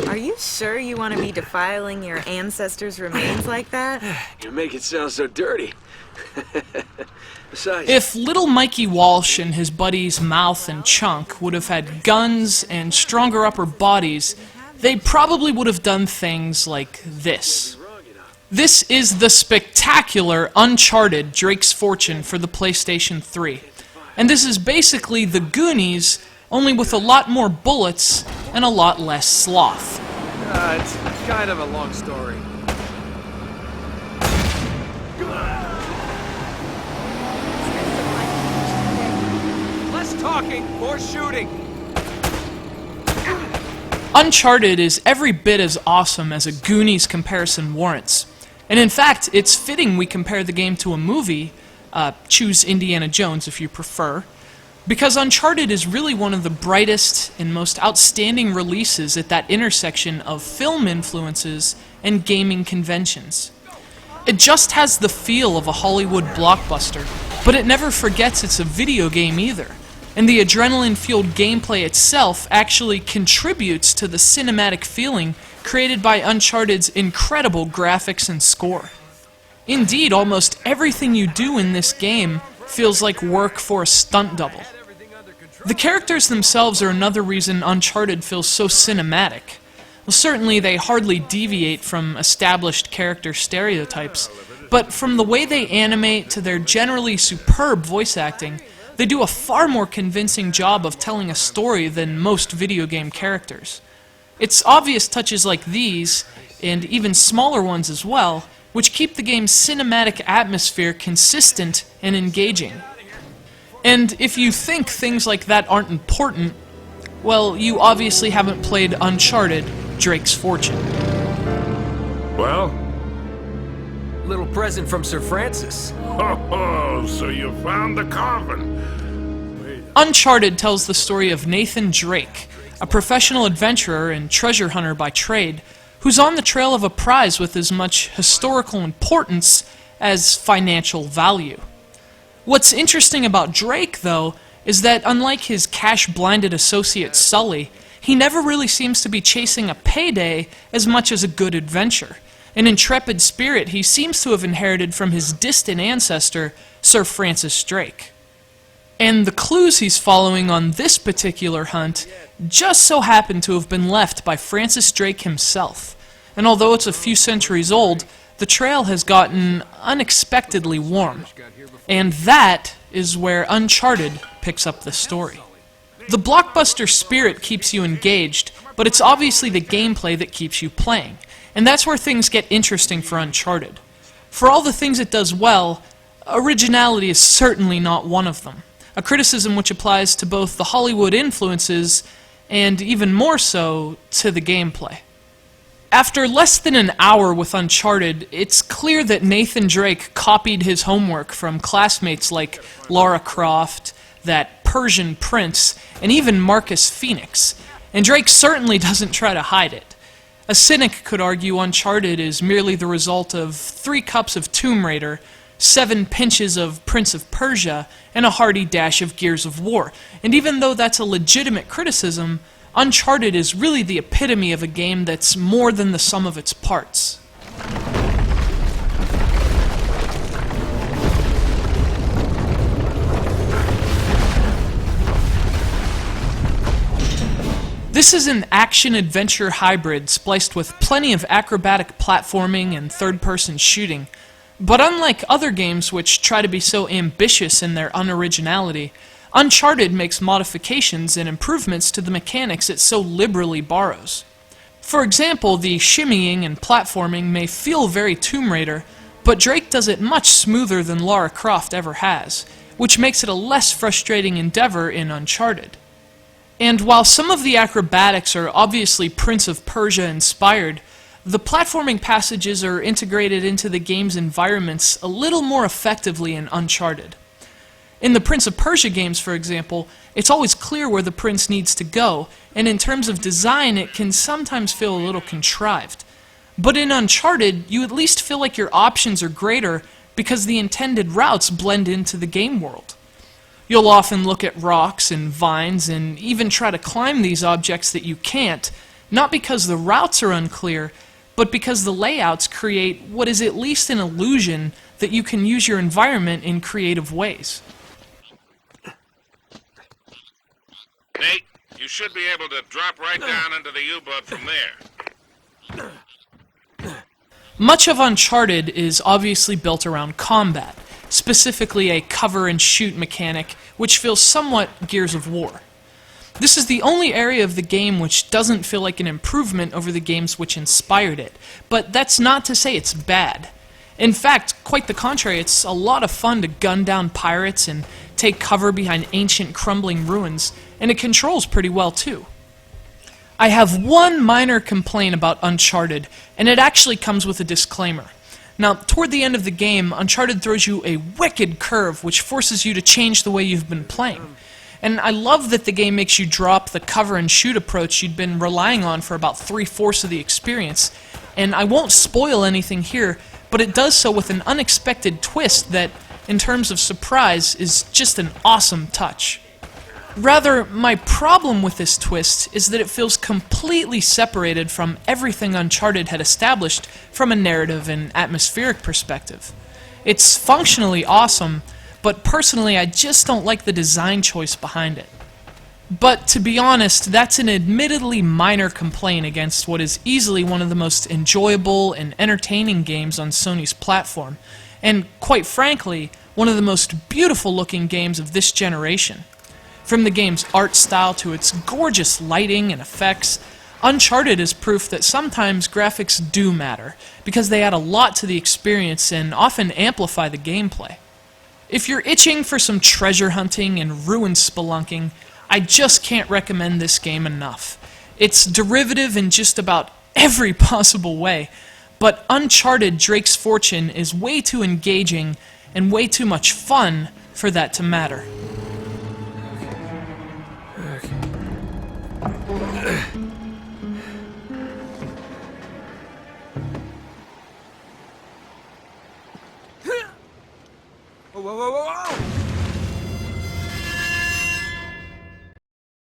Are you sure you want to be defiling your ancestors' remains like that? You make it sound so dirty. Besides... If little Mikey Walsh and his buddies Mouth and Chunk would have had guns and stronger upper bodies, they probably would have done things like this. This is the spectacular Uncharted Drake's Fortune for the PlayStation 3. And this is basically the Goonies, only with a lot more bullets and a lot less sloth. It's kind of a long story. Less talking, more shooting. Uncharted is every bit as awesome as a Goonies comparison warrants. And in fact, it's fitting we compare the game to a movie, choose Indiana Jones if you prefer, because Uncharted is really one of the brightest and most outstanding releases at that intersection of film influences and gaming conventions. It just has the feel of a Hollywood blockbuster, but it never forgets it's a video game either, and the adrenaline-fueled gameplay itself actually contributes to the cinematic feeling created by Uncharted's incredible graphics and score. Indeed, almost everything you do in this game feels like work for a stunt double. The characters themselves are another reason Uncharted feels so cinematic. Well, certainly they hardly deviate from established character stereotypes, but from the way they animate to their generally superb voice acting, they do a far more convincing job of telling a story than most video game characters. It's obvious touches like these, and even smaller ones as well, which keep the game's cinematic atmosphere consistent and engaging. And if you think things like that aren't important, well, you obviously haven't played Uncharted: Drake's Fortune. Well? Little present from Sir Francis. Oh, so you found the coffin. Uncharted tells the story of Nathan Drake, a professional adventurer and treasure hunter by trade, who's on the trail of a prize with as much historical importance as financial value. What's interesting about Drake, though, is that unlike his cash-blinded associate Sully, he never really seems to be chasing a payday as much as a good adventure. An intrepid spirit he seems to have inherited from his distant ancestor, Sir Francis Drake. And the clues he's following on this particular hunt just so happen to have been left by Francis Drake himself. And although it's a few centuries old, the trail has gotten unexpectedly warm. And that is where Uncharted picks up the story. The blockbuster spirit keeps you engaged, but it's obviously the gameplay that keeps you playing. And that's where things get interesting for Uncharted. For all the things it does well, originality is certainly not one of them. A criticism which applies to both the Hollywood influences and even more so to the gameplay. After less than an hour with Uncharted, it's clear that Nathan Drake copied his homework from classmates like Lara Croft, that Persian prince, and even Marcus Phoenix. And Drake certainly doesn't try to hide it. A cynic could argue Uncharted is merely the result of 3 cups of Tomb Raider, 7 pinches of Prince of Persia, and a hearty dash of Gears of War. And even though that's a legitimate criticism, Uncharted is really the epitome of a game that's more than the sum of its parts. This is an action-adventure hybrid spliced with plenty of acrobatic platforming and third-person shooting. But unlike other games which try to be so ambitious in their unoriginality, Uncharted makes modifications and improvements to the mechanics it so liberally borrows. For example, the shimmying and platforming may feel very Tomb Raider, but Drake does it much smoother than Lara Croft ever has, which makes it a less frustrating endeavor in Uncharted. And while some of the acrobatics are obviously Prince of Persia inspired, the platforming passages are integrated into the game's environments a little more effectively in Uncharted. In the Prince of Persia games, for example, it's always clear where the prince needs to go, and in terms of design it can sometimes feel a little contrived. But in Uncharted, you at least feel like your options are greater because the intended routes blend into the game world. You'll often look at rocks and vines and even try to climb these objects that you can't, Not because the routes are unclear, but because the layouts create what is at least an illusion that you can use your environment in creative ways. Nate, you should be able to drop right down into the U-boat from there. Much of Uncharted is obviously built around combat, specifically a cover-and-shoot mechanic, which feels somewhat Gears of War. This is the only area of the game which doesn't feel like an improvement over the games which inspired it, but that's not to say it's bad. In fact, quite the contrary, it's a lot of fun to gun down pirates and take cover behind ancient crumbling ruins, and it controls pretty well too. I have one minor complaint about Uncharted, and it actually comes with a disclaimer. Now, toward the end of the game, Uncharted throws you a wicked curve which forces you to change the way you've been playing. And I love that the game makes you drop the cover and shoot approach you'd been relying on for about 3/4 of the experience. And I won't spoil anything here, but it does so with an unexpected twist that, in terms of surprise, is just an awesome touch. Rather, my problem with this twist is that it feels completely separated from everything Uncharted had established from a narrative and atmospheric perspective. It's functionally awesome, but personally I just don't like the design choice behind it. But to be honest, that's an admittedly minor complaint against what is easily one of the most enjoyable and entertaining games on Sony's platform, and quite frankly, one of the most beautiful looking games of this generation. From the game's art style to its gorgeous lighting and effects, Uncharted is proof that sometimes graphics do matter, because they add a lot to the experience and often amplify the gameplay. If you're itching for some treasure hunting and ruin spelunking, I just can't recommend this game enough. It's derivative in just about every possible way, but Uncharted Drake's Fortune is way too engaging and way too much fun for that to matter. Whoa, whoa, whoa,